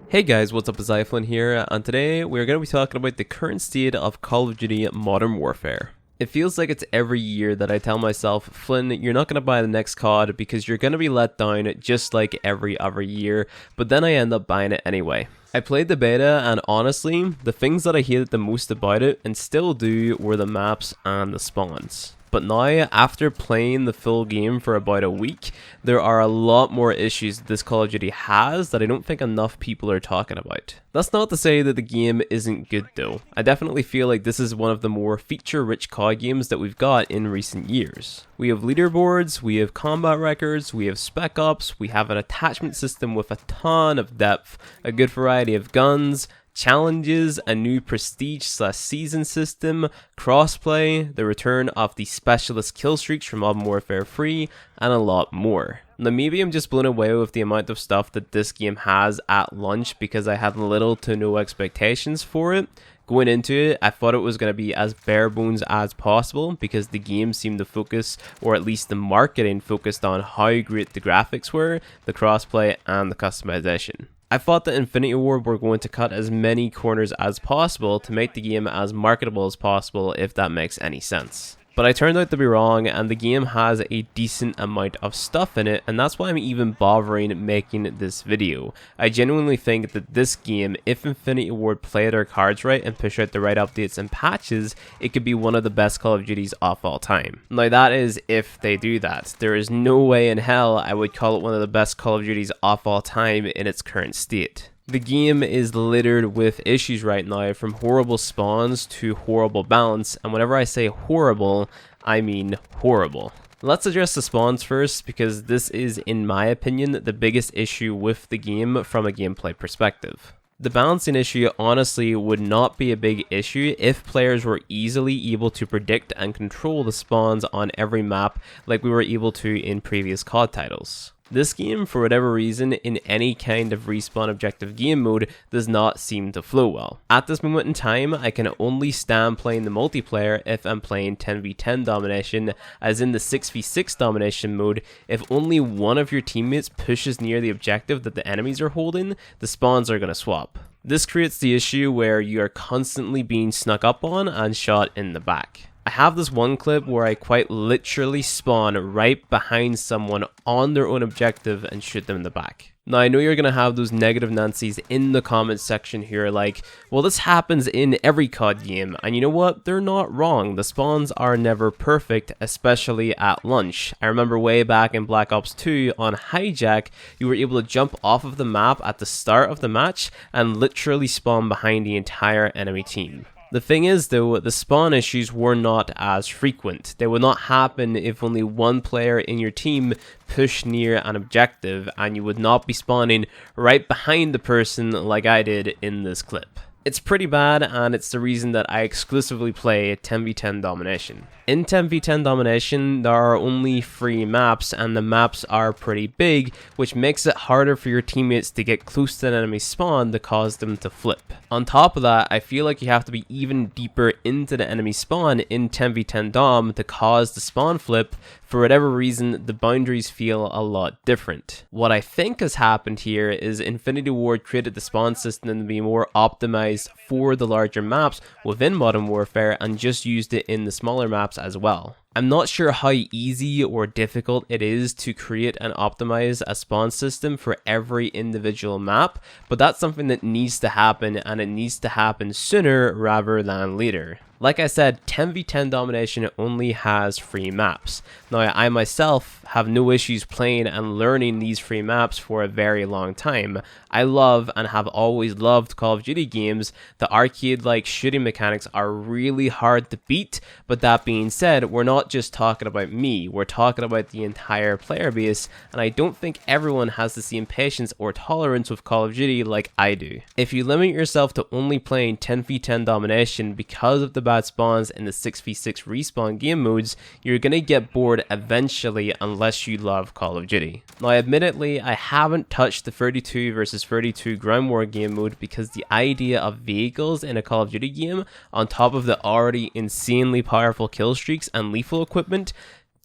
Hey guys, what's up, it's Flynn here, and today we're going to be talking about the current state of Call of Duty Modern Warfare. It feels like it's every year that I tell myself, Flynn, you're not going to buy the next COD because you're going to be let down just like every other year, but then I end up buying it anyway. I played the beta, and honestly, the things that I hated the most about it, and still do, were the maps and the spawns. But now, after playing the full game for about a week, there are a lot more issues this Call of Duty has that I don't think enough people are talking about. That's not to say that the game isn't good though. I definitely feel like this is one of the more feature-rich COD games that we've got in recent years. We have leaderboards, we have combat records, we have spec ops, we have an attachment system with a ton of depth, a good variety of guns, challenges, a new prestige/season system, crossplay, the return of the specialist kill streaks from Modern Warfare 3, and a lot more. Now maybe I'm just blown away with the amount of stuff that this game has at launch because I had little to no expectations for it. Going into it, I thought it was going to be as bare bones as possible because the game seemed to focus, or at least the marketing focused on how great the graphics were, the crossplay, and the customization. I thought that Infinity Ward were going to cut as many corners as possible to make the game as marketable as possible, if that makes any sense. But I turned out to be wrong, and the game has a decent amount of stuff in it, and that's why I'm even bothering making this video. I genuinely think that this game, if Infinity Ward play their cards right and push out the right updates and patches, it could be one of the best Call of Duties of all time. Now that is if they do that. There is no way in hell I would call it one of the best Call of Duties of all time in its current state. The game is littered with issues right now, from horrible spawns to horrible balance, and whenever I say horrible, I mean horrible. Let's address the spawns first, because this is, in my opinion, the biggest issue with the game from a gameplay perspective. The balancing issue honestly would not be a big issue if players were easily able to predict and control the spawns on every map like we were able to in previous COD titles. This game, for whatever reason, in any kind of respawn objective game mode, does not seem to flow well. At this moment in time, I can only stand playing the multiplayer if I'm playing 10v10 domination, as in the 6v6 domination mode, if only one of your teammates pushes near the objective that the enemies are holding, the spawns are going to swap. This creates the issue where you are constantly being snuck up on and shot in the back. I have this one clip where I quite literally spawn right behind someone on their own objective and shoot them in the back. Now I know you're going to have those negative Nancy's in the comments section here like, well, this happens in every COD game, and you know what, they're not wrong. The spawns are never perfect, especially at launch. I remember way back in Black Ops 2 on Hijack, you were able to jump off of the map at the start of the match and literally spawn behind the entire enemy team. The thing is though, the spawn issues were not as frequent. They would not happen if only one player in your team pushed near an objective, and you would not be spawning right behind the person like I did in this clip. It's pretty bad, and it's the reason that I exclusively play 10v10 domination. In 10v10 domination, there are only 3 maps, and the maps are pretty big, which makes it harder for your teammates to get close to an enemy spawn to cause them to flip. On top of that, I feel like you have to be even deeper into the enemy spawn in 10v10 dom to cause the spawn flip. For whatever reason, the boundaries feel a lot different. What I think has happened here is Infinity Ward created the spawn system to be more optimized for the larger maps within Modern Warfare and just used it in the smaller maps as well. I'm not sure how easy or difficult it is to create and optimize a spawn system for every individual map, but that's something that needs to happen, and it needs to happen sooner rather than later. Like I said, 10v10 domination only has 3 maps. Now I myself have no issues playing and learning these 3 maps for a very long time. I love and have always loved Call of Duty games. The arcade-like shooting mechanics are really hard to beat, but that being said, we're not just talking about me, we're talking about the entire player base, and I don't think everyone has the same patience or tolerance with Call of Duty like I do. If you limit yourself to only playing 10v10 domination because of the bad spawns in the 6v6 respawn game modes, you're gonna get bored eventually unless you love Call of Duty. Now admittedly, I haven't touched the 32 versus 32 ground war game mode because the idea of vehicles in a Call of Duty game on top of the already insanely powerful kill streaks and lethal equipment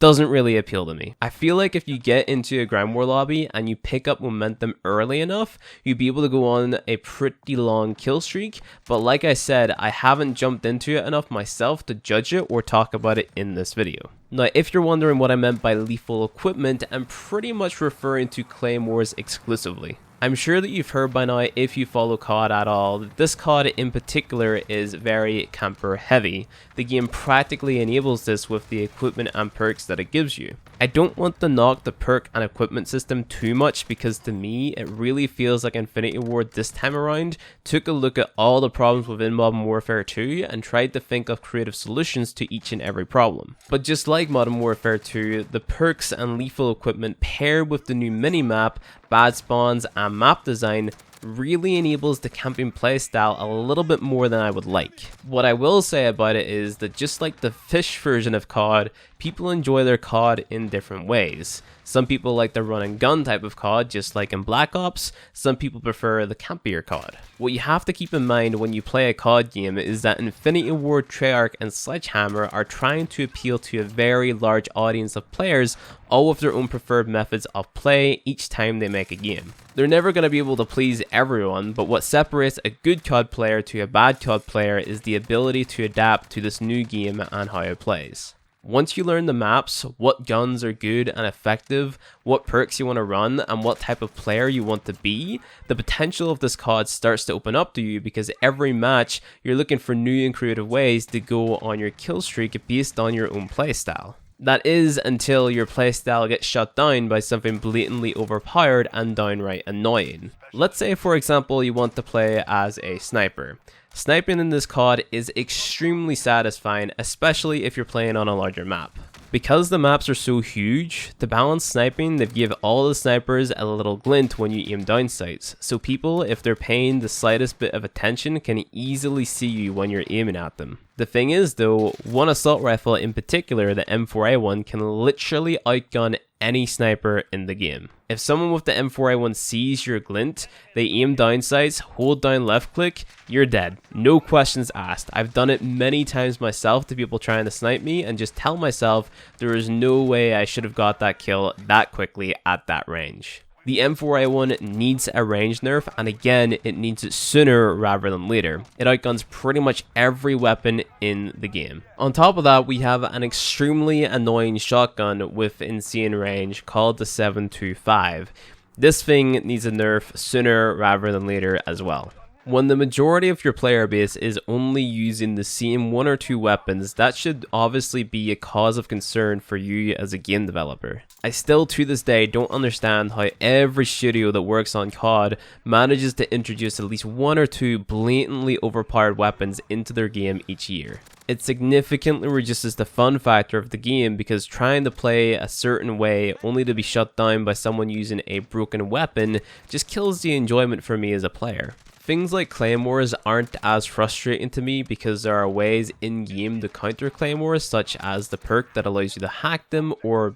doesn't really appeal to me. I feel like if you get into a grind war lobby and you pick up momentum early enough, you'd be able to go on a pretty long kill streak, but like I said, I haven't jumped into it enough myself to judge it or talk about it in this video. Now, if you're wondering what I meant by lethal equipment, I'm pretty much referring to claymores exclusively. I'm sure that you've heard by now, if you follow COD at all, that this COD in particular is very camper heavy. The game practically enables this with the equipment and perks that it gives you. I don't want to knock the perk and equipment system too much because to me, it really feels like Infinity Ward this time around took a look at all the problems within Modern Warfare 2 and tried to think of creative solutions to each and every problem. But just like Modern Warfare 2, the perks and lethal equipment paired with the new minimap, bad spawns, and map design really enables the camping playstyle a little bit more than I would like. What I will say about it is that just like the fish version of COD, people enjoy their COD in different ways. Some people like the run and gun type of COD, just like in Black Ops. Some people prefer the campier COD. What you have to keep in mind when you play a COD game is that Infinity Ward, Treyarch, and Sledgehammer are trying to appeal to a very large audience of players, all with their own preferred methods of play each time they make a game. They're never going to be able to please everyone, but what separates a good COD player to a bad COD player is the ability to adapt to this new game and how it plays. Once you learn the maps, what guns are good and effective, what perks you want to run, and what type of player you want to be, the potential of this COD starts to open up to you because every match you're looking for new and creative ways to go on your kill streak based on your own playstyle. That is until your playstyle gets shut down by something blatantly overpowered and downright annoying. Let's say, for example, you want to play as a sniper. Sniping in this COD is extremely satisfying, especially if you're playing on a larger map. Because the maps are so huge, to balance sniping, they've give all the snipers a little glint when you aim down sights, so people, if they're paying the slightest bit of attention, can easily see you when you're aiming at them. The thing is though, one assault rifle in particular, the M4A1, can literally outgun any sniper in the game. If someone with the M4A1 sees your glint, they aim down sights, hold down left click, you're dead. No questions asked. I've done it many times myself to people trying to snipe me and just tell myself there is no way I should have got that kill that quickly at that range. The M4A1 needs a range nerf, and again, it needs it sooner rather than later. It outguns pretty much every weapon in the game. On top of that, we have an extremely annoying shotgun with insane range called the 725. This thing needs a nerf sooner rather than later as well. When the majority of your player base is only using the same one or two weapons, that should obviously be a cause of concern for you as a game developer. I still to this day don't understand how every studio that works on COD manages to introduce at least one or two blatantly overpowered weapons into their game each year. It significantly reduces the fun factor of the game because trying to play a certain way only to be shut down by someone using a broken weapon just kills the enjoyment for me as a player. Things like claymores aren't as frustrating to me because there are ways in-game to counter claymores, such as the perk that allows you to hack them or,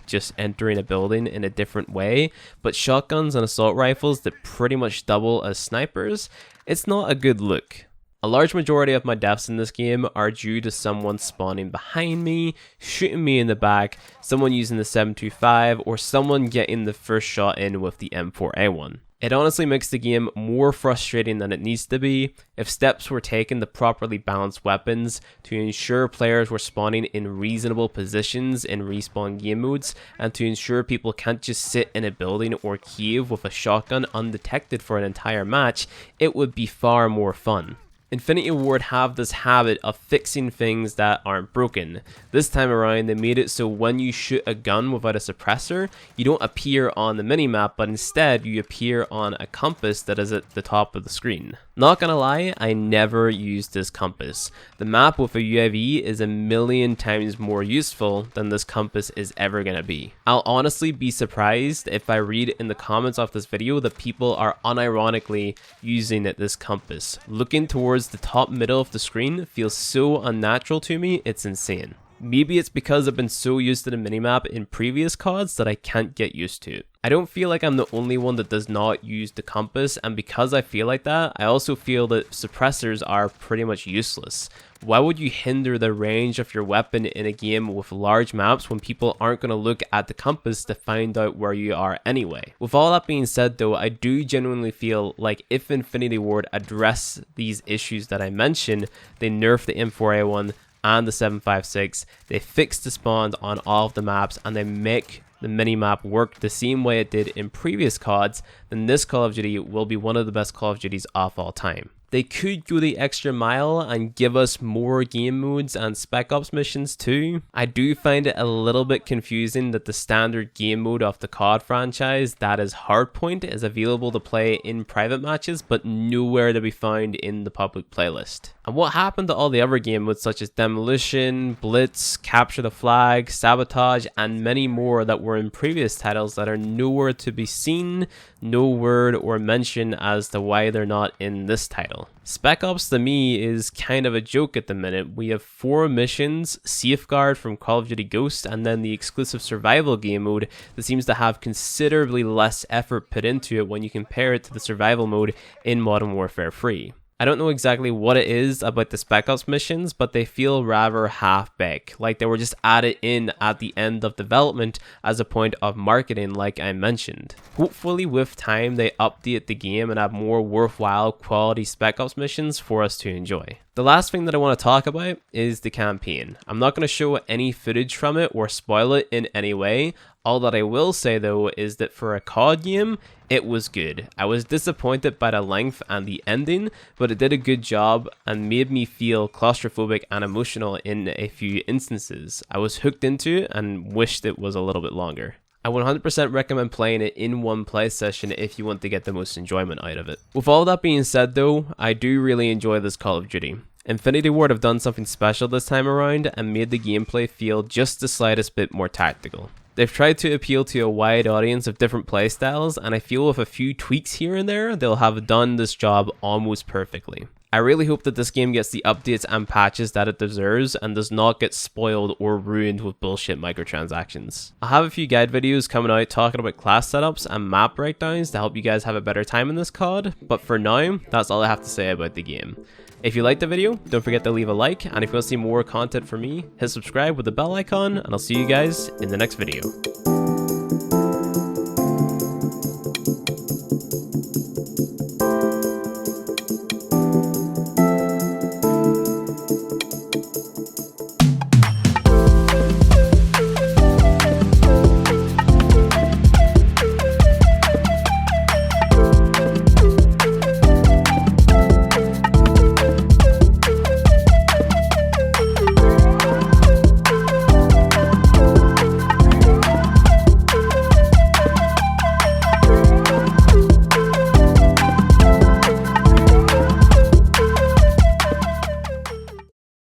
just entering a building in a different way. But shotguns and assault rifles that pretty much double as snipers, it's not a good look. A large majority of my deaths in this game are due to someone spawning behind me, shooting me in the back, someone using the 725, or someone getting the first shot in with the M4A1. It honestly makes the game more frustrating than it needs to be if steps were taken to properly balance weapons to ensure players were spawning in reasonable positions in respawn game modes and to ensure people can't just sit in a building or cave with a shotgun undetected for an entire match. It would be far more fun. Infinity Ward have this habit of fixing things that aren't broken. This time around, they made it so when you shoot a gun without a suppressor, you don't appear on the minimap, but instead you appear on a compass that is at the top of the screen. Not gonna lie, I never used this compass. The map with a UAV is a million times more useful than this compass is ever gonna be. I'll honestly be surprised if I read in the comments of this video that people are unironically using this compass. Looking towards the top middle of the screen feels so unnatural to me, it's insane. Maybe it's because I've been so used to the minimap in previous CODs that I can't get used to it. I don't feel like I'm the only one that does not use the compass, and because I feel like that, I also feel that suppressors are pretty much useless. Why would you hinder the range of your weapon in a game with large maps when people aren't going to look at the compass to find out where you are anyway? With all that being said though, I do genuinely feel like if Infinity Ward address these issues that I mentioned, they nerf the M4A1 and the 7.56, they fix the spawns on all of the maps, and they make the minimap work the same way it did in previous CODs, then this Call of Duty will be one of the best Call of Duties of all time. They could go the extra mile and give us more game modes and Spec Ops missions too. I do find it a little bit confusing that the standard game mode of the COD franchise, that is Hardpoint, is available to play in private matches but nowhere to be found in the public playlist. And what happened to all the other game modes such as Demolition, Blitz, Capture the Flag, Sabotage, and many more that were in previous titles that are nowhere to be seen, no word or mention as to why they're not in this title. Spec Ops to me is kind of a joke at the minute. We have 4 missions, Safeguard from Call of Duty Ghost, and then the exclusive survival game mode that seems to have considerably less effort put into it when you compare it to the survival mode in Modern Warfare 3. I don't know exactly what it is about the Spec Ops missions, but they feel rather half-baked, like they were just added in at the end of development as a point of marketing like I mentioned. Hopefully with time they update the game and have more worthwhile quality Spec Ops missions for us to enjoy. The last thing that I want to talk about is the campaign. I'm not going to show any footage from it or spoil it in any way. All that I will say though is that for a COD game, it was good. I was disappointed by the length and the ending, but it did a good job and made me feel claustrophobic and emotional in a few instances. I was hooked into it and wished it was a little bit longer. I 100% recommend playing it in one play session if you want to get the most enjoyment out of it. With all that being said though, I do really enjoy this Call of Duty. Infinity Ward have done something special this time around and made the gameplay feel just the slightest bit more tactical. They've tried to appeal to a wide audience of different playstyles, and I feel with a few tweaks here and there, they'll have done this job almost perfectly. I really hope that this game gets the updates and patches that it deserves and does not get spoiled or ruined with bullshit microtransactions. I have a few guide videos coming out talking about class setups and map breakdowns to help you guys have a better time in this COD, but for now, that's all I have to say about the game. If you liked the video, don't forget to leave a like, and if you want to see more content from me, hit subscribe with the bell icon, and I'll see you guys in the next video.